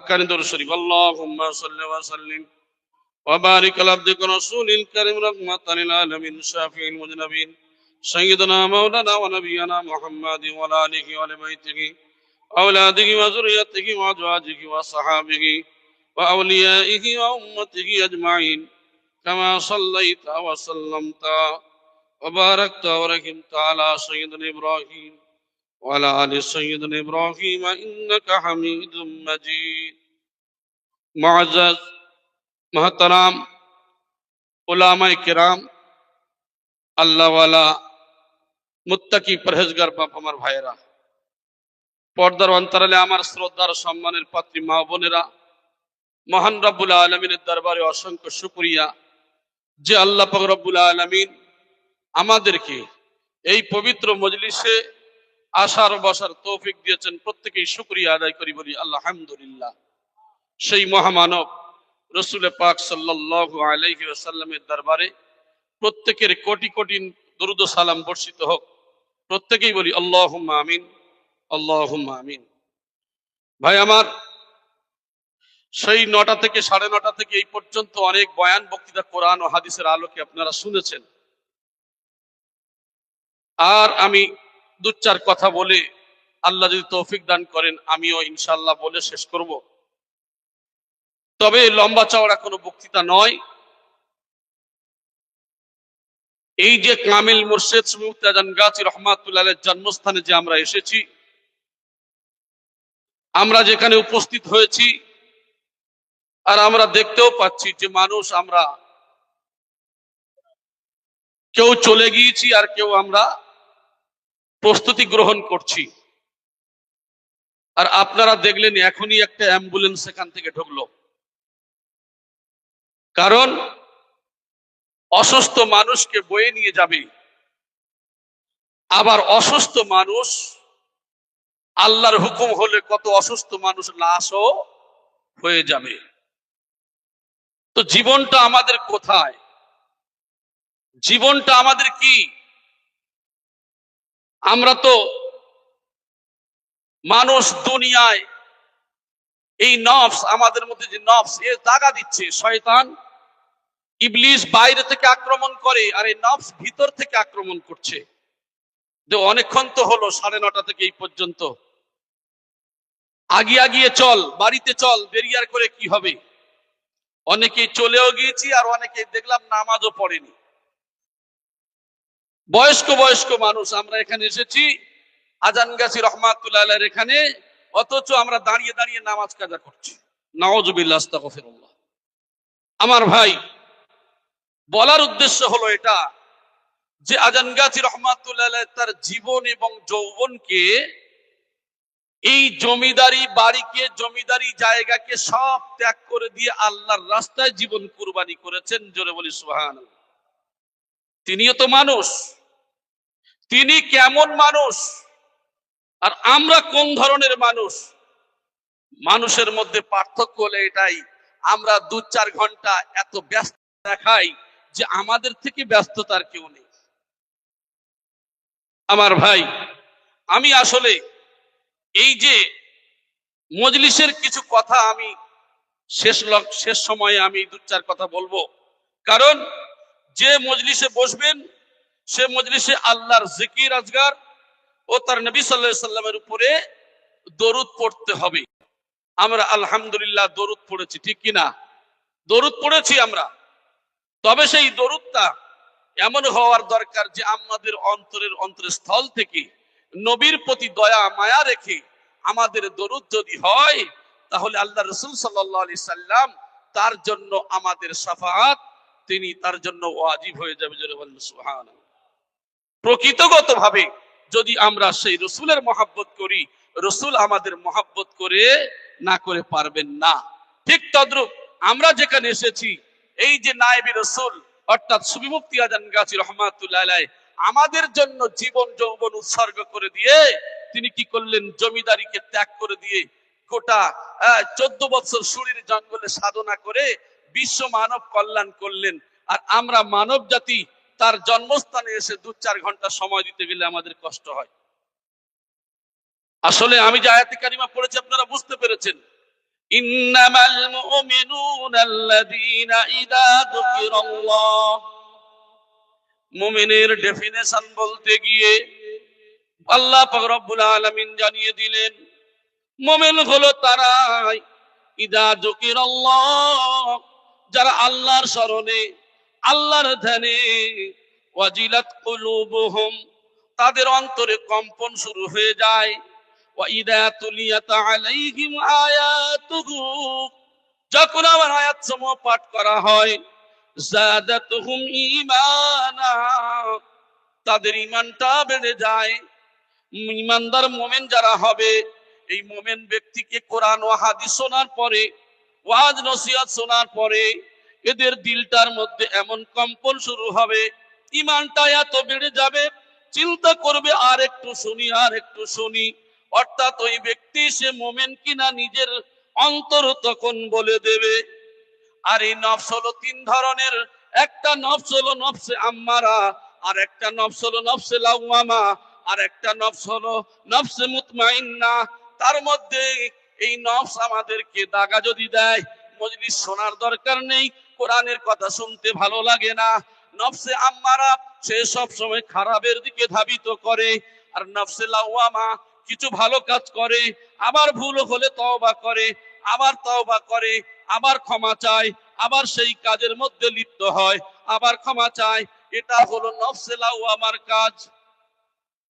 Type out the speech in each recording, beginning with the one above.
حقا در شريف اللهم صل وسلم وبارك على عبدك رسول الكريم رحمة للعالمين شافع المذنبين سيدنا مولانا ونبينا محمد وعلى آله وآل بيته أولاده وذريته وأزواجه وصحابه وأوليائه وأمته أجمعين كما صليت وسلمت وباركت ورحمت على سيدنا إبراهيم وعلى آل سيدنا إبراهيم إنك حميد مجيد معزز محترم उलामा किराम अल्लाह वाला मुत्ताकी परहेजगार बाप আমার ভাইরা পর্দার অন্তরালে আমার শ্রদ্ধার সম্মানের পাত্রী মা বোনেরা মহান রব্বুল আলামিনের দরবারে অসংখ্য শুকরিয়া যে আল্লাহ পাক রব্বুল আলামিন আমাদেরকে এই পবিত্র মজলিসে আসার বসার তৌফিক দিয়েছেন। প্রত্যেকেই শুকরিয়া আদায় করি, বলি আলহামদুলিল্লাহ। সেই মহামানব রসুল পাক সাল্লাল্লাহু আলাইহি ওয়াসাল্লামের দরবারে প্রত্যেকের কোটি কোটি দরুদ ও সালাম বর্ষিত হোক। প্রত্যেকেই বলি আল্লাহুম্মা আমিন, আল্লাহুম্মা আমিন। ভাই আমার, সেই 9টা থেকে 9:30 থেকে এই পর্যন্ত অনেক বয়ান বক্তৃতা কোরআন ও হাদিসের আলোকে আপনারা শুনেছেন। আর আমি 2-4 কথা বলে আল্লাহ যদি তৌফিক দান করেন আমিও ইনশাআল্লাহ বলে শেষ করব। তবে লম্বা চওড়া কোনো বক্তৃতা নয়। এই যে কামিল মুর্শিদ মুফতি আজান গাজী রহমাতুল্লাহ আলাইহির জন্মস্থানে যে আমরা এসেছি, আমরা যেখানে উপস্থিত হয়েছি, আর আমরা দেখতেও পাচ্ছি যে মানুষ আমরা কেউ চলে গিয়েছি আর কেউ আমরা প্রস্তুতি গ্রহণ করছি। আর আপনারা দেখলেন এখনই একটা অ্যাম্বুলেন্স এখান থেকে ঢুকলো, কারণ অসুস্থ মানুষকে বয়ে নিয়ে যাবে। আবার অসুস্থ মানুষ আল্লাহর হুকুম হলে কত অসুস্থ মানুষ লাশও হয়ে যাবে। তো জীবনটা আমাদের কোথায়? জীবনটা আমাদের কি? আমরা তো মানুষ দুনিয়ায় এই নফস, আমাদের মধ্যে যে নফস, এ দাগা দিচ্ছে। শয়তান ইবলিস বাইরে থেকে আক্রমণ করে, আর এই নফস ভিতর থেকে আক্রমণ করছে। যে অনেকক্ষণ তো হলো 9:30 থেকে এই পর্যন্ত, আগিয়ে চল, বাড়িতে চল, দেরি আর করে কি হবে। অনেকেই চলেও গিয়েছি, আর অনেকেই দেখলাম নামাজও পড়েনি। বয়স্ক মানুষ আমরা এখানে এসেছি আজান গাজী রহমাতুল্লাহ আলাইহির এখানে, অথচ আমরা দাঁড়িয়ে দাঁড়িয়ে নামাজ কাজা করছি। নাউযুবিল্লাহ, আস্তাগফিরুল্লাহ। আমার ভাই, বলার উদ্দেশ্য হলো এটা যে আজান গাজী রহমাতুল্লাহ আলাইহি তার জীবন এবং যৌবনকে, এই জমিদারি বাড়িকে, জমিদারি জায়গাকে সব ত্যাগ করে দিয়ে আল্লাহর রাস্তায় জীবন কুরবানি করেছেন। জোরে বলি সুবহানাল্লাহ। তিনিও তো মানুষ। তিনি কেমন মানুষ আর আমরা কোন ধরনের মানুষ? মানুষের মধ্যে পার্থক্য হলো এটাই, আমরা 2-4 ঘন্টা এত ব্যস্ত দেখাই যে আমাদের থেকে ব্যস্ততার কেউ নেই। আমার ভাই, আমি আসলে এই যে মজলিসের কিছু কথা আমি শেষ সময়ে আমি 2-4 কথা বলবো, কারণ যে মজলিসে বসবেন সে মজলিসে আল্লাহর জিকির আজগার ও তার নবী সাল্লাল্লাহু আলাইহি সাল্লামের উপরে দরুদ পড়তে হবে। আমরা আলহামদুলিল্লাহ দরুদ পড়েছি, ঠিক কিনা? দরুদ পড়েছি আমরা। তবে সেই দরুদটা এমন হওয়ার দরকার যে আমাদের অন্তরস্থল থেকে নবীর প্রতি দয়া মায়া রেখে আমাদের দরুদ যদি হয়, তাহলে আল্লাহ রাসূল সাল্লাল্লাহু আলাইহি সাল্লাম তার জন্য আমাদের শাফাআত, তিনি তার জন্য ওয়াজিব হয়ে যাবে। জোরে বলেন সুবহানাল্লাহ। প্রকৃতগতভাবে যদি আমরা সেই রসুলের মহব্বত করি, রসুল আমাদের মহব্বত করে না করে পারবেন না। ঠিক তদ্রূপ আমরা যেখানে এসেছি, এই যে নায়েবে রসুল অর্থাৎ সুফি মুফতি আজান গাজী রহমাতুল্লাহ আলাইহি আমাদের জন্য জীবন যৌবন উৎসর্গ করে দিয়ে তিনি কি করলেন? জমিদারিকে ত্যাগ করে দিয়ে গোটা 14 বছর সুরির জঙ্গলে সাধনা করে বিশ্ব মানব কল্যাণ করলেন। আর আমরা মানব জাতি তার জন্মস্থানে এসে 2-4 ঘন্টা সময় দিতে গেলে আমাদের কষ্ট হয়। আসলে আমি যে আয়াতে কারিমা পড়েছি আপনারা বুঝতে পেরেছেন ইন্নামাল মুমিনুনা আল্লাযীনা ইযা যুকিরাল্লাহ। মুমিনের ডেফিনেশন বলতে গিয়ে আল্লাহ পাক রব্বুল আলামিন জানিয়ে দিলেন, মুমিন হলো তারাই ইযা যুকিরাল্লাহ, যারা আল্লাহর স্মরণে, আল্লাহর ধ্যানে, ওয়াজিলাত কুলুবুহুম, তাদের অন্তরে কম্পন শুরু হয়ে যায়, ওয়া ইযা তুলিয়াত আলাইহিম আয়াতুহু, যখন আমার আয়াতসমূহ পাঠ করা হয়, যাদাতুহুম ঈমানা, তাদের ঈমানটা বেড়ে যায়। ঈমানদার মুমিন যারা হবে, এই মুমিন ব্যক্তিকে কোরআন ও হাদিস শোনার পরে, ওয়াজ নসিহত শোনার পরে এদের দিলটার মধ্যে এমন কম্পন শুরু হবে, ঈমানটা এত বেড়ে যাবে, চিন্তা করবে আর একটু শুনি, আর একটু শুনি। অর্থাৎ ওই ব্যক্তি সে মুমিন কিনা নিজের অন্তর তখন বলে দেবে। আর এই নফস হলো তিন ধরনের, একটা নফস হলো নফসে আম্মারা, আর একটা নফস হলো নফসে লাওয়ামা, আর একটা নফস হলো নফসে মুতমাইন্না। তার মধ্যে এই নফস আমাদেরকে দাগা যদি দেয়, মজলিস শোনার দরকার নেই, কোরআনের কথা শুনতে ভালো লাগে না। নফসে আম্মারা সে সব সময় খারাপের দিকে ধাবিত করে। আর নফসে লাওয়ামা কিছু ভালো কাজ করে, আবার ভুল হলে তওবা করে, আবার তওবা করে, আবার ক্ষমা চায়, আবার সেই কাজের মধ্যে লিপ্ত হয়, আবার ক্ষমা চায়। এটা হলো নফসে লাওয়ামার কাজ।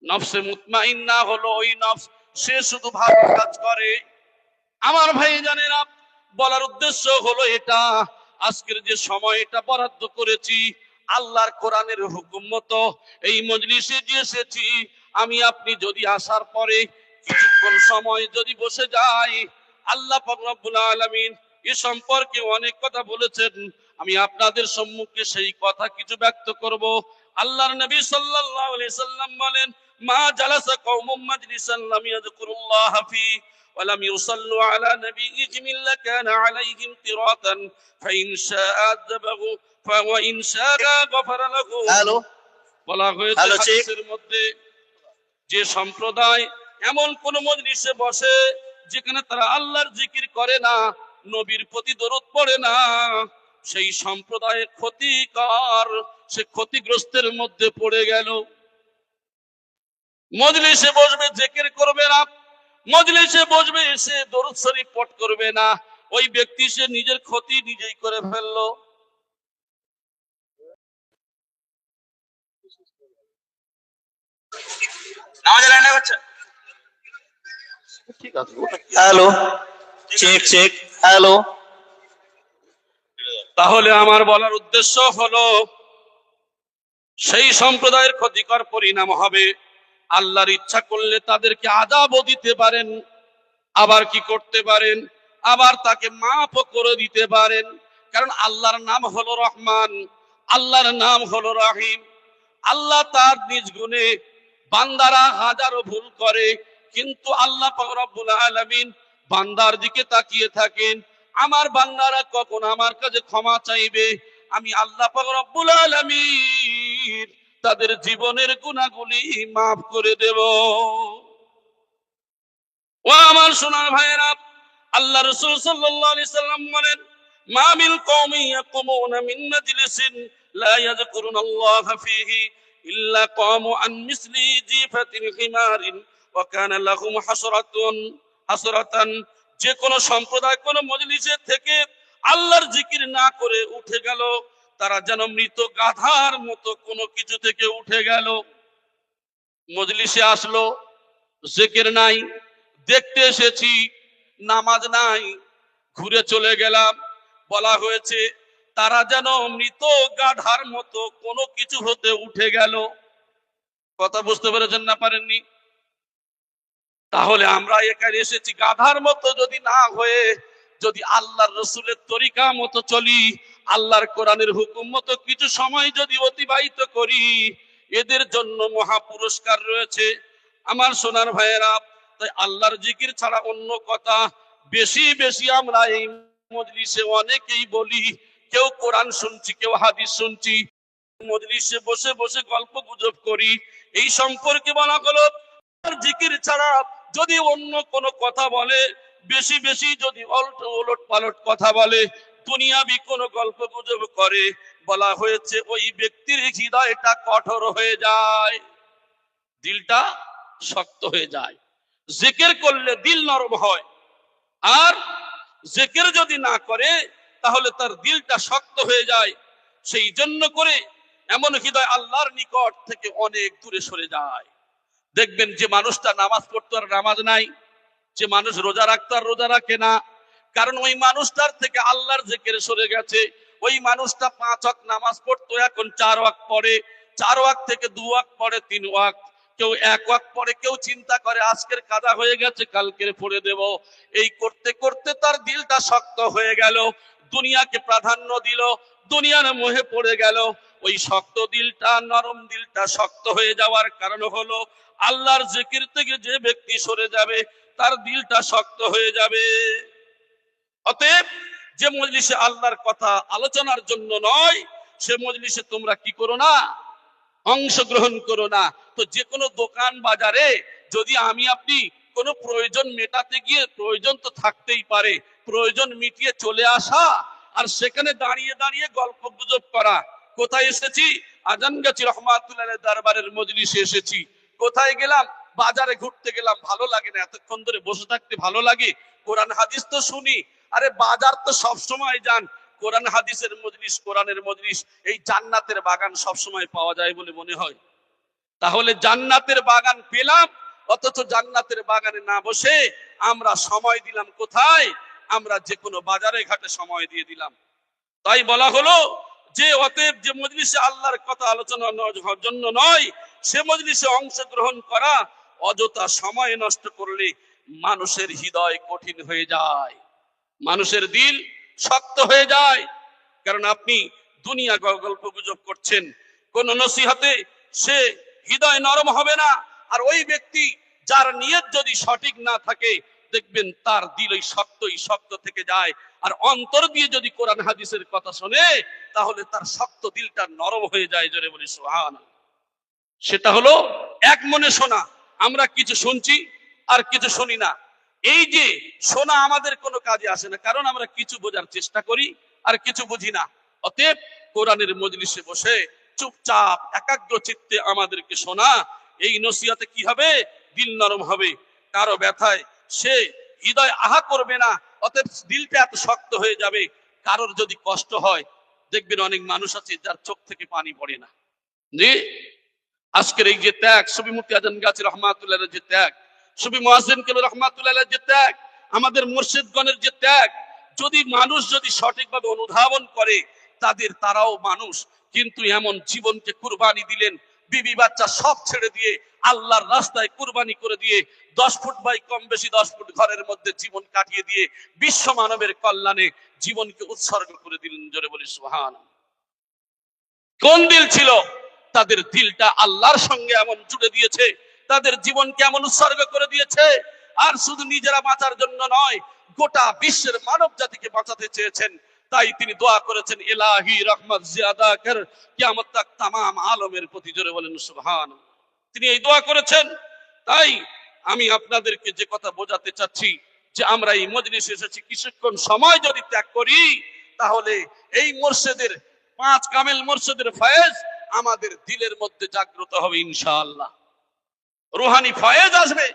নফসে মুতমাইন্না হলো ওই নফস, সে শুধু ভালো কাজ করে। আমার ভাই জানেরা, বলার উদ্দেশ্য হলো এটা, আজকের যে সময়টা বরাদ্দ করেছি আল্লাহর কোরআনের হুকুম মতো এই মজলিসে যে এসেছি, আমি আপনি যদি আসার পরে কিছুক্ষণ সময় যদি বসে যাই, আল্লাহ পাক রব্বুল আলামিন এ সম্পর্কে অনেক কথা বলেছেন, আমি আপনাদের সম্মুখে সেই কথা কিছু ব্যক্ত করব। আল্লাহর নবী সাল্লাল্লাহু আলাইহি সাল্লাম বলেন, মা জালাসা কওমুম মাজলিসান লাম ইয়াযকুরুল্লাহ ফি ولم يصلوا على نبيهم إلا كان عليهم قراطا فإن شاء عذبه وإن شاء غفر له। বলা হয়েছে হাদিসের মধ্যে, যে সম্প্রদায় এমন কোন মজলিসে বসে যেখানে তারা আল্লাহর জিকির করে না, নবীর প্রতি দরুদ পড়ে না, সেই সম্প্রদায়ের ক্ষতিকর, সে ক্ষতিগ্রস্তের মধ্যে পড়ে গেল। মজলিসে বসবে জিকির করবে না, মজলিসে বসবে এসে দরুদ শরীফ পাঠ করবে না, ওই ব্যক্তি সে নিজের ক্ষতি নিজেই করে ফেললো। Hello, check check, hello. তাহলে আমার বলার উদ্দেশ্য হলো, সেই সম্প্রদায়ের ক্ষতিকর পরিণাম হবে, আল্লাহর ইচ্ছা করলে তাদেরকে আযাবও দিতে পারেন, আবার কি করতে পারেন, আবার তাকে মাফও করে দিতে পারেন। কারণ আল্লাহর নাম হলো রহমান, আল্লাহর নাম হলো রহিম। আল্লাহ তার নিজ গুণে, বান্দারা হাজারো ভুল করে, কিন্তু আল্লাহ পাক রব্বুল আলামিন বান্দার দিকে তাকিয়ে থাকেন, আমার বান্দারা কখন আমার কাছে ক্ষমা চাইবে, আমি আল্লাহ পাক রব্বুল আলামিন তাদের জীবনের গুনাহগুলি মাফ করে দেব। ও আমার সোনার ভাইয়েরা, আল্লাহ রাসূল সাল্লাল্লাহু আলাইহি সাল্লাম বলেন, মা মিন কওমি ইয়াকুমুনা মিন মাজলিসিন লা ইয়াযকুরুনাল্লাহা ফীহি ইল্লা কামু আন মিসলি জিফাতিল হিমারিন ওয়া কানা লাহুম হাসরাতান। যে কোন সম্প্রদায় কোন মজলিসে থেকে আল্লাহর জিকির না করে উঠে গেল, তারা যেন মৃত গাধার মতো কোনো কিছু থেকে উঠে গেল। মজলিসে আসলো, জিকির নাই, দেখতে এসেছি, নামাজ নাই, ঘুরে চলে গেলাম, বলা হয়েছে তারা যেন মৃত গাধার মতো কোনো কিছু হতে উঠে গেল। কথা বুঝতে পেরেছেন না পারেননি? তাহলে আমরা এখানে এসেছি গাধার মতো যদি না হয়ে, যদি আল্লাহর রসুলের তরিকা মতো চলি, আল্লাহর কোরআনের হুকুম মতো কিছু সময় যদি অতিবাহিত করি, এদের জন্য মহা পুরস্কার রয়েছে। আমার সোনার ভাইয়েরা, তাই আল্লাহর জিকির ছাড়া অন্য কথা বেশি বেশি আমরা এই মজলিসে অনেকেই বলি, কেউ কোরআন শুনছি, কেউ হাদিস শুনছি, মজলিসে বসে বসে গল্প গুজব করি। এই সম্পর্কে বলা হলো, জিকির ছাড়া যদি অন্য কোনো কথা বলে, বেশি বেশি যদি ওলট পালট কথা বলে, দুনিয়াবি কোন গল্প গুজব করে, বলা হয়েছে ওই ব্যক্তির হৃদয়টা কঠোর হয়ে যায়, দিলটা শক্ত হয়ে যায়। জিকির করলে দিল নরম হয়, আর জিকির যদি না করে তাহলে তার দিলটা শক্ত হয়ে যায়। সেই জন্য করে এমন হৃদয় আল্লাহর নিকট থেকে অনেক দূরে সরে যায়। দেখবেন যে মানুষটা নামাজ পড়তো আর নামাজ নাই, যে মানুষ রোজা রাখতো আর রোজা রাখে না, কারণ ওই মানুষটার থেকে আল্লাহর জিকির সরে গেছে। ওই মানুষটা 5 ওয়াক্ত নামাজ পড়তো, এখন 4 ওয়াক্ত পড়ে, 4 ওয়াক্ত থেকে 2 ওয়াক্ত পড়ে, 3 ওয়াক্ত, কেউ 1 ওয়াক্ত পড়ে, কেউ চিন্তা করে আজকের কাজা হয়ে গেছে কালকে পড়ে দেব। এই করতে করতে তার দিলটা শক্ত হয়ে গেল, দুনিয়াকে প্রাধান্য দিল, দুনিয়ার মোহে পড়ে গেল। ওই শক্ত দিলটা, নরম দিলটা শক্ত হয়ে যাওয়ার কারণ হলো আল্লাহর জিকির থেকে যে ব্যক্তি সরে যাবে তার দিলটা শক্ত হয়ে যাবে। অতএব যে মজলিসে আল্লাহর কথা আলোচনার জন্য নয়, সে মজলিসে তোমরা কি করো না, অংশগ্রহণ করো না। তো যে কোনো দোকান বাজারে যদি আমি আপনি কোনো প্রয়োজন মেটাতে গিয়ে, প্রয়োজন তো থাকতেই পারে, প্রয়োজন মিটিয়ে চলে আসা, আর সেখানে দাঁড়িয়ে দাঁড়িয়ে গল্প গুজব করা। কোথায় এসেছি? আজানগাছি রহমাতুল্লাহ দরবারের মজলিসে এসেছি। কোথায় গেলাম? বাজারে ঘুরতে গেলাম। ভালো লাগে না এতক্ষণ ধরে বসে থাকতে? ভালো লাগে। কোরআন হাদিস তো শুনি। আরে বাজার তো সব সময় যান, কোরআন হাদিসের মজলিস, কোরআনের মজলিস, এই জান্নাতের বাগান সব সময় পাওয়া যায় বলে মনে হয়? তাহলে জান্নাতের বাগান পেলাম, অথচ জান্নাতের বাগানে না বসে আমরা সময় দিলাম কোথায়? আমরা যে কোনো বাজারে ঘাটে সময় দিয়ে দিলাম। তাই বলা হলো যে অতএব যে মজলিসে আল্লাহর কথা আলোচনা জন্য নয়, সে মজলিসে অংশগ্রহণ করা অযথা সময় নষ্ট করলে মানুষের হৃদয় কঠিন হয়ে যায়, মানুষের দিল শক্ত হয়ে যায়। কারণ আপনি দুনিয়া গল্প গুজব করছেন, কোন নসিহতে সে হৃদয় নরম হবে না। আর ওই ব্যক্তি যার নিয়ত যদি সঠিক না থাকে, দেখবেন তার দিল ওই শক্ত থেকে যায়। আর অন্তর দিয়ে যদি কোরআন হাদিসের কথা শোনে, তাহলে তার শক্ত দিলটা নরম হয়ে যায়। জোরে বলি সুবহানাল্লাহ। সেটা হলো এক মনে শোনা। আমরা কিছু শুনছি আর কিছু শুনি না। এই যে শোনা আমাদের কোনো কাজে আসে না, কারণ আমরা কিছু বোঝার চেষ্টা করি আর কিছু বুঝি না। অতএব কোরআনের মজলিসে বসে চুপচাপ একাগ্র চিত্তে আমাদেরকে শোনা, এই নসিহতে কি হবে? দিল নরম হবে। কারো ব্যথায় সে হৃদয় আহা করবে না, অতএব দিলটা এত শক্ত হয়ে যাবে। কারোর যদি কষ্ট হয়, দেখবেন অনেক মানুষ আছে যার চোখ থেকে পানি পড়ে না। জি, আজকের এই যে ত্যাগ, সুফি মুফতি আজানগাছি রহমাতুল্লাহর যে ত্যাগ, সুফি মুয়াজ্জিন কেবল রহমাতুল্লাহর যে ত্যাগ, আমাদের মুর্শিদগণের যে ত্যাগ, যদি মানুষ যদি সঠিকভাবে অনুধাবন করে, তারাও মানুষ, কিন্তু এমন জীবনকে কুরবানি দিলেন, বিবি বাচ্চা সব ছেড়ে দিয়ে আল্লাহর রাস্তায় কুরবানি করে দিয়ে 10 ফুট বাই কম বেশি 10 ফুট ঘরের মধ্যে জীবন কাটিয়ে দিয়ে বিশ্ব মানবের কল্যাণে জীবনকে উৎসর্গ করে দিলেন। জোরে বলি সুবহানাল্লাহ। কোন দিল ছিল? তাদের দিলটা আল্লাহর সঙ্গে এমন জুড়ে দিয়েছে, তাদের জীবনকে এমন উৎসর্গ করে দিয়েছে। আর শুধু নিজেরা বাঁচার জন্য নয়, গোটা বিশ্বের মানব জাতিকে বাঁচাতে চেয়েছেন। তাই তিনি দোয়া করেছেন, ইলাহি রহমত জিয়াদা কর কিয়ামত তক তামাম আলমের প্রতি। জোরে বলেন সুবহানাল্লাহ। তিনি এই দোয়া করেছেন। তাই আমি আপনাদেরকে যে কথা বোঝাতে চাচ্ছি, যে আমরা এই মজলিসে এসেছি, কিছুক্ষণ সময় যদি ত্যাগ করি, তাহলে এই মুর্শিদের 5 কামেল মুর্শিদের ফয়েজ আমাদের দিলের মধ্যে জাগ্রত হবে ইনশাআল্লাহ। রুহানি ফয়েজ আসবে,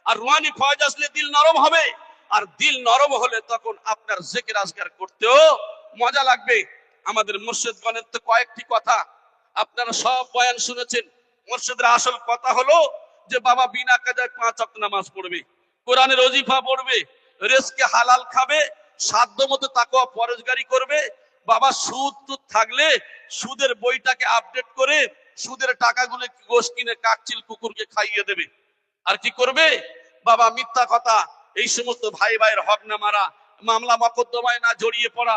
আর রুহানি ফয়েজ আসলে দিল নরম হবে। আর দিল নরম হলে তখন আপনার জিকির আজকার করতেও মজা লাগবে। আমাদের মুর্শিদগণের তো কয়েকটি কথা আপনারা সব বয়ান শুনেছেন। মুর্শিদের আসল কথা হলো যে বাবা বিনা কাজায় 5 ওয়াক্ত নামাজ পড়বে, কোরআনের ওজিফা পড়বে, রিজকে হালাল খাবে, সাধ্যমতো তাকওয়া পরহেজগারি করবে। বাবা সুদ থাকলে সুদের বইটাকে আপডেট করে সুদের টাকাগুলো গোশ কিনে কাকচিল কুকুরকে খাইয়ে দেবে। আর কি করবে? বাবা মিথ্যা কথা, এই সমস্ত ভাই ভাইয়ের হক না মারা, মামলা মকদ্দমায় না জড়িয়ে পড়া,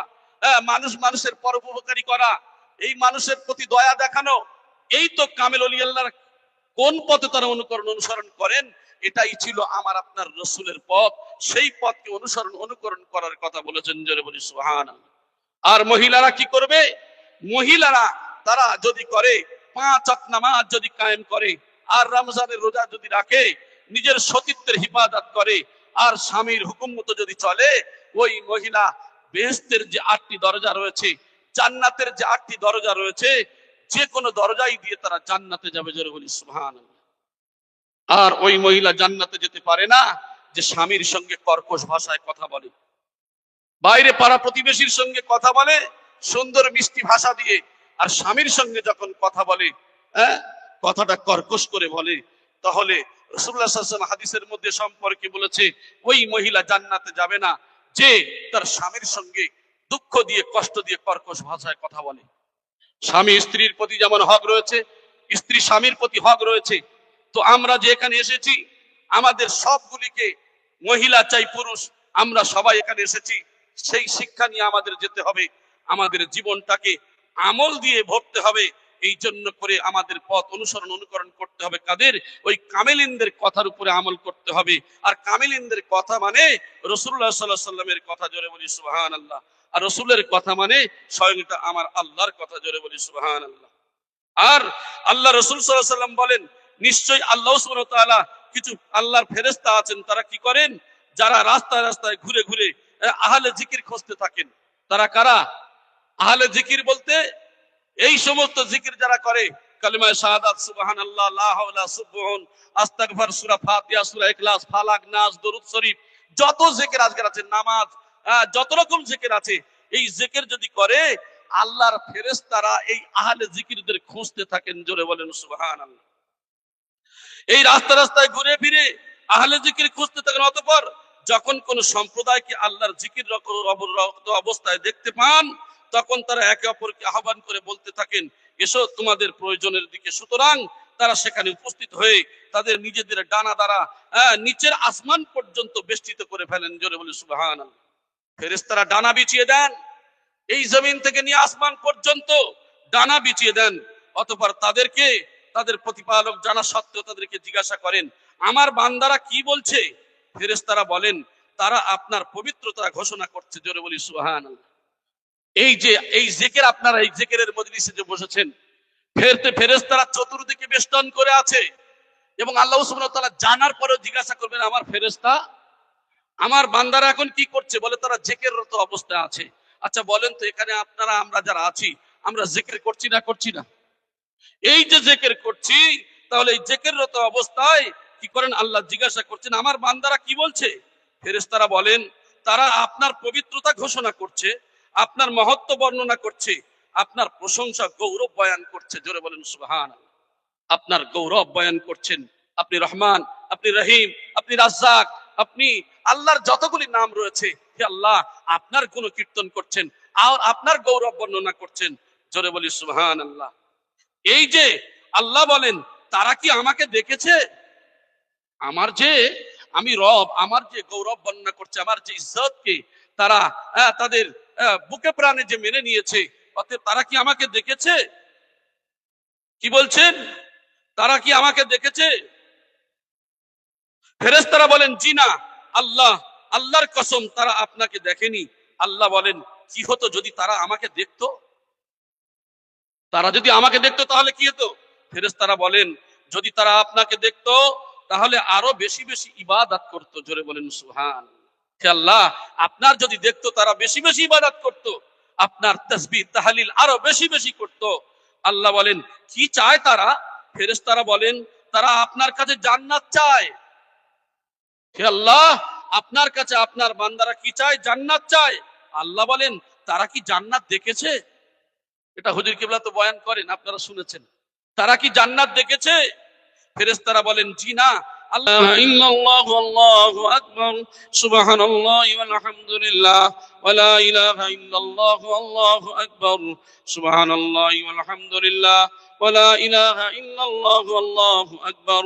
মানুষের পরোপকারী করা, এই মানুষের প্রতি দয়া দেখানো, এই তো কামেল ওলি আল্লাহর কোন পথে তারা অনুসরণ করেন। এটাই ছিল আমার আপনার রসুলের পথ। সেই পথকে অনুকরণ করার কথা বলেছেন। জোরে বলি সুবহানাল্লাহ। আর মহিলারা কি করবে? মহিলারা তারা যদি করে 5 ওয়াক্ত নামাজ যদি কায়েম করে, আর রমজানের রোজা যদি রাখে, নিজের সতীত্বের হিফাজত করে, আর স্বামীর হুকুম মতো যদি চলে, ওই মহিলা বেহেশতের যে 8টি দরজা রয়েছে, জান্নাতের যে 8টি দরজা রয়েছে, যে কোনো দরজাই দিয়ে তারা জান্নাতে যাবে। জোরে বলি সুবহানাল্লাহ। আর ওই মহিলা জান্নাতে যেতে পারে না যে স্বামীর সঙ্গে কর্কশ ভাষায় কথা বলে, বাইরে পাড়া প্রতিবেশীর সঙ্গে কথা বলে সুন্দর মিষ্টি ভাষা দিয়ে, আর স্বামীর সঙ্গে যখন কথা বলে, হ্যাঁ, কথাটা কর্কশ করে বলে, তাহলে রাসূলুল্লাহ সাল্লাল্লাহু আলাইহি ওয়াসাল্লাম হাদিসের মধ্যে সম্পর্কে বলেছে ওই মহিলা জান্নাতে যাবে না যে তার স্বামীর সঙ্গে দুঃখ দিয়ে কষ্ট দিয়ে কর্কশ ভাষায় কথা বলে। স্বামী স্ত্রীর প্রতি যেমন হক রয়েছে, স্ত্রী স্বামীর প্রতি হক রয়েছে। তো আমরা যে এখানে এসেছি, আমাদের সবগুলিকে, মহিলা চাই পুরুষ, আমরা সবাই এখানে এসেছি সেই শিক্ষা নিয়ে আমাদের যেতে হবে, আমাদের জীবনটাকে আমল দিয়ে ভরতে হবে। এই জন্য করে আমাদের পথ অনুকরণ করতে হবে কাদের? ওই কামেলিনদের কথার উপরে আমল করতে হবে। আর কামেলিনদের কথা মানে রাসূলুল্লাহ সাল্লাল্লাহু আলাইহি ওয়াসাল্লামের কথা। জোরে বলি সুবহানাল্লাহ। আর রাসূলের কথা মানে স্বয়ং এটা আমার আল্লাহর কথা। জোরে বলি সুবহানাল্লাহ। আর আল্লাহ রাসূল সাল্লাল্লাহু আলাইহি ওয়াসাল্লাম বলেন, নিশ্চয়ই আল্লাহ সুবহানাহু ওয়া তাআলা কিছু আল্লাহর ফেরেশতা আছেন, তারা কি করেন? যারা রাস্তায় রাস্তায় ঘুরে ঘুরে আহলে জিকির খুঁজতে থাকেন। তারা কারা? আহলে জিকির বলতে এই সমস্ত জিকির যারা করে, কালিমা শাহাদাত, সুবহানাল্লাহ, লা হাওলা, সুবহান, আস্তাগফার, সূরা ফাতিহা, সূরা ইখলাস, ফালাক, নাস, দরুদ শরীফ, যত জিকির আজকাল আছে, নামাজ, যত রকম জিকির আছে, এই জিকির যদি করে, আল্লাহর ফেরেশতারা এই আহলে জিকিরদের খুঁজতে থাকেন। জোরে বলেন সুবহানাল্লাহ। এই রাস্তা রাস্তায় ঘুরে ফিরে আহলে জিকির খুঁজতে থাকেন। অতঃপর যখন কোন সম্প্রদায়কে আল্লাহর জিকির রত অবস্থায় দেখতে পান, তখন তারা একে অপরকে আহ্বান করে বলতে থাকেন, এসো তোমাদের প্রয়োজনের দিকে। সুতরাং তারা সেখানে উপস্থিত হয়ে তাদের নিজেদের ডানা দ্বারা নিচের আসমান পর্যন্ত বেষ্টিত করে ফেলেন। জোরে বলি সুবহানাল্লাহ। ফেরেশতারা ডানা বিছিয়ে দেন, এই জমিন থেকে নিয়ে আসমান পর্যন্ত ডানা বিছিয়ে দেন। অতঃপর তাদেরকে তাদের প্রতিপালক জানা সত্ত্বেও তাদেরকে জিজ্ঞাসা করেন, আমার বান্দারা কি বলছে? ফেরেশতারা বলেন, তারা আপনার পবিত্রতা ঘোষণা করছে। জোরে বলি সুবহানাল্লাহ। এই যে এই জিকির, আপনারা এই জিকিরের মজলিসে যে বসেছেন, ফেরেশতারা চতুর্দিকে বেষ্টন করে আছে, এবং আল্লাহ সুবহানাহু ওয়া তাআলা জানার পরেও জিজ্ঞাসা করবেন, আমার ফেরেশতা, আমার বান্দারা এখন কি করছে? বলে তারা জিকিররত অবস্থায় আছে। আচ্ছা বলেন তো, এখানে আপনারা আমরা যারা আছি, আমরা জিকির করছি না করছি না? এই যে জিকির করছি, তাহলে এই জিকিররত অবস্থায় কি করেন? আল্লাহ জিজ্ঞাসা করছেন, আমার বান্দারা কি বলছে? ফেরেশতারা বলেন, তারা আপনার পবিত্রতা ঘোষণা করছে, আপনার মহত্ব বর্ণনা করছে, আপনার প্রশংসা গৌরব বয়ান করছে। জোরে বলেন সুবহানাল্লাহ। আপনার গৌরব বয়ান করছেন। আপনি রহমান, আপনি রহিম, আপনি রাজ্জাক, আপনি আল্লাহর যতগুলি নাম রয়েছে, হে আল্লাহ, আপনার গুণ কীর্তন করছেন আর আপনার গৌরব বর্ণনা করছেন। জোরে বলি সুবহানাল্লাহ। এই যে আল্লাহ বলেন, তারা কি আমাকে দেখেছে? আমার যে আমি রব, আমার যে গৌরব বর্ণনা করছে, আমার যে ইজ্জতকে তারা তাদের বুকে প্রাণে যে মেনে নিয়েছে, অতএব তারা কি আমাকে দেখেছে? কি বলছেন? তারা কি আমাকে দেখেছে? ফেরেশতারা বলেন, জি না আল্লাহ, আল্লাহর কসম তারা আপনাকে দেখেনি। আল্লাহ বলেন, কি হতো যদি তারা আমাকে দেখতো? তারা যদি আমাকে দেখতো তাহলে কি হতো? ফেরেশতারা বলেন, যদি তারা আপনাকে দেখতো তাহলে আরো বেশি বেশি ইবাদত করতো। জোরে বলেন সুবহানাল্লাহ। হে আল্লাহ, আপনার যদি দেখতো তারা বেশি বেশি ইবাদত করতো, আপনার তাসবিহ তাহলিল আরো বেশি বেশি করতো। আল্লাহ বলেন, কি চায় তারা? ফেরেশতারা বলেন, তারা আপনার কাছে জান্নাত চায়। হে আল্লাহ, আপনার কাছে আপনার বান্দারা কি চায়? জান্নাত চায়। আল্লাহ বলেন, তারা কি জান্নাত দেখেছে? এটা হুজুর কিবলা তো বয়ান করেন, আপনারা শুনেছেন। তারা কি জান্নাত দেখেছে? ফেরেশতারা বলেন, জি না। আল্লাহ ইল্লাল্লাহু আল্লাহু আকবার, সুবহানাল্লাহি ওয়াল হামদুলিল্লাহ, ওয়া লা ইলাহা ইল্লাল্লাহু আল্লাহু আকবার, সুবহানাল্লাহি ওয়াল হামদুলিল্লাহ, ওয়া লা ইলাহা ইল্লাল্লাহু আল্লাহু আকবার,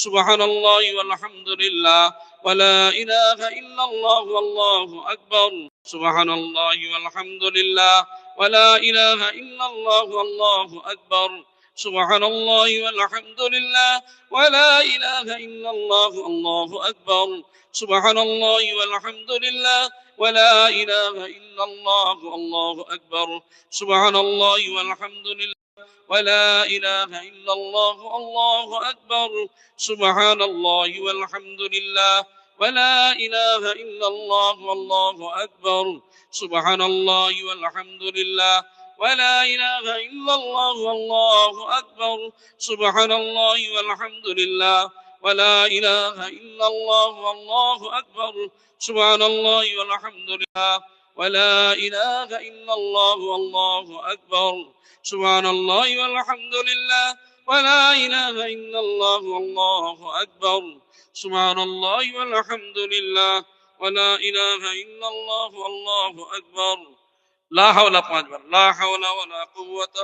সুবহানাল্লাহি ওয়াল হামদুলিল্লাহ, ওয়া লা ইলাহা ইল্লাল্লাহু আল্লাহু আকবার, সুবহানাল্লাহি ওয়াল হামদুলিল্লাহ, ওয়া লা ইলাহা ইল্লাল্লাহু আল্লাহু আকবার, সুবহানাল্লাহি ওয়াল হামদুলিল্লাহ, ওয়া লা ইলাহা ইল্লাল্লাহু আল্লাহু আকবার, সুবহানাল্লাহি ওয়াল হামদুলিল্লাহ, ওয়া লা ইলাহা ইল্লাল্লাহু আল্লাহু আকবার, সুবহানাল্লাহি ওয়াল হামদুলিল্লাহ, ওয়া লা ইলাহা ইল্লাল্লাহু আল্লাহু আকবার, সুবহানাল্লাহি ওয়াল হামদুলিল্লাহ, ولا إله إلا الله والله أكبر سبحان الله والحمد لله ولا إله إلا الله والله أكبر سبحان الله والحمد لله ولا إله إلا الله والله أكبر سبحان الله والحمد لله ولا إله إلا الله والله أكبر سبحان الله والحمد لله ولا إله إلا الله والله أكبر سبحان الله والحمد لله ولا إله إلا الله والله أكبر لا حول لا حول ولا قوة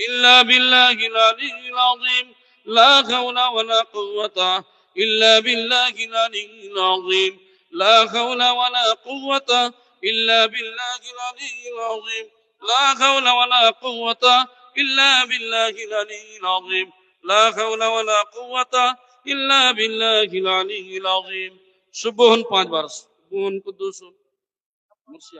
إلا بالله العلي العظيم لا حول ولا قوة إلا بالله العلي العظيم لا حول ولا قوة إلا بالله العلي العظيم لا حول ولا قوة إلا بالله العلي العظيم لا حول ولا قوة إلا بالله العلي العظيم سبحان 5 বার سبحان قدوس مرسي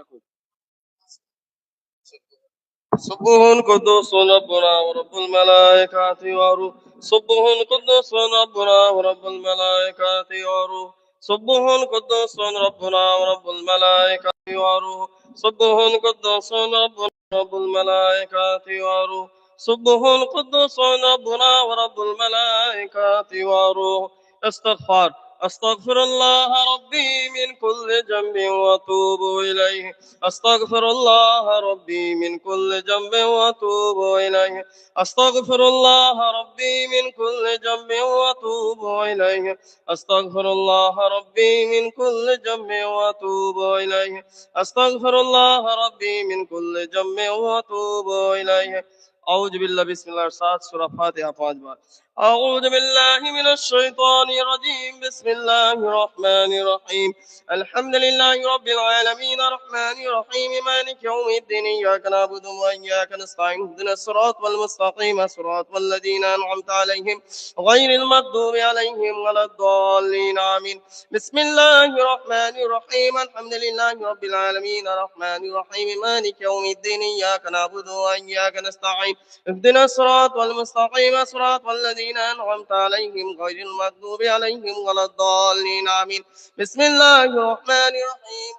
سبح قدوس ربنا ورب الملائكة والروح سبح قدوس ربنا ورب الملائكة والروح سبح قدوس ربنا ورب الملائكة والروح سبح قدوس ربنا ورب الملائكة والروح سبح قدوس ربنا ورب الملائكة والروح استغفر أستغفر الله ربي من كل ذنب وأتوب إليه أستغفر الله ربي من كل ذنب وأتوب إليه أستغفر الله ربي من كل ذنب وأتوب إليه أستغفر الله ربي من كل ذنب وأتوب إليه أستغفر الله ربي من كل ذنب وأتوب إليه أعوذ بالله بسم الله الرحمن الرحيم سورة فاتحة 5 بار أعوذ بالله من الشيطان الرجيم بسم الله الرحمن الرحيم الحمد لله رب العالمين الرحمن الرحيم مالك يوم الدين إياك نعبد وإياك نستعين اهدنا الصراط المستقيم صراط الذين أنعمت عليهم غير المغضوب عليهم ولا الضالين آمين بسم الله الرحمن الرحيم الحمد لله رب العالمين الرحمن الرحيم مالك يوم الدين إياك نعبد وإياك نستعين اهدنا الصراط المستقيم صراط الذين أنعمت عليهم غير المغضوب عليهم ولا الضالين آمين بسم الله الرحمن الرحيم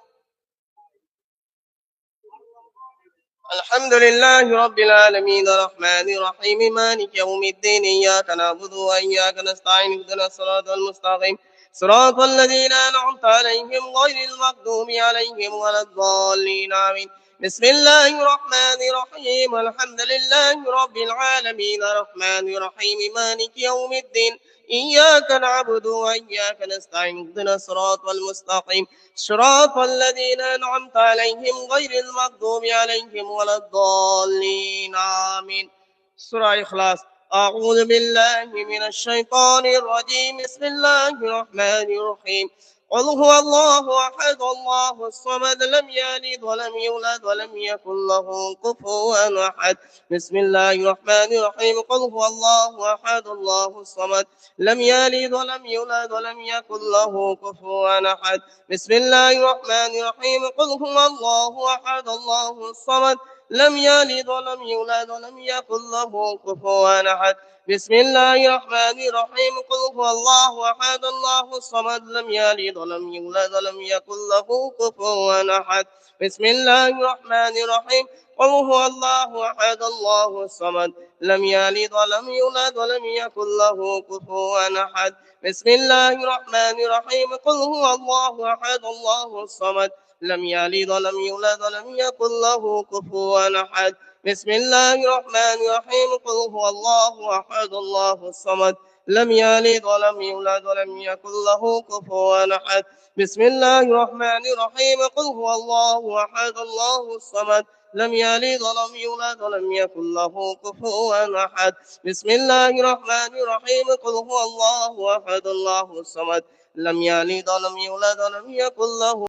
الحمد لله رب العالمين الرحمن الرحيم مالك يوم الدين إياك نعبد وإياك نستعين اهدنا الصراط المستقيم صراط الذين أنعمت عليهم غير المغضوب عليهم ولا الضالين آمين بسم الله الرحمن الرحيم الحمد لله رب العالمين الرحمن الرحيم مالك يوم الدين إياك نعبد وإياك نستعين اهدنا الصراط المستقيم صراط الذين أنعمت عليهم غير المغضوب عليهم ولا الضالين آمين سورة إخلاص أعوذ بالله من الشيطان الرجيم بسم الله الرحمن الرحيم قل هو الله أحد الله الصمد لم يلد ولم يولد ولم يكن له كفوا أحد بسم الله الرحمن الرحيم قل هو الله أحد الله الصمد لم يلد ولم يولد ولم يكن له كفوا أحد بسم الله الرحمن الرحيم قل هو الله أحد الله الصمد لم يلد ولم يولد ولم يكن له كفوا أحد بسم الله الرحمن الرحيم قل هو الله أحد الله الصمد لم يلد ولم يولد ولم يكن له كفوا أحد بسم الله الرحمن الرحيم قل هو الله أحد الله الصمد لم يلد ولم يولد ولم يكن له كفوا أحد بسم الله الرحمن الرحيم قل هو الله أحد الله الصمد لم يلد ولم يولد ولم يكن له كفوا أحد بسم الله الرحمن الرحيم قل هو الله أحد الله الصمد لم يلد ولم يولد ولم يكن له كفوا أحد بسم الله الرحمن الرحيم قل هو الله أحد الله الصمد لم يلد ولم يولد ولم يكن له كفوا أحد بسم الله الرحمن الرحيم قل هو الله أحد الله الصمد لم يلد ولم يولد ولم يكن له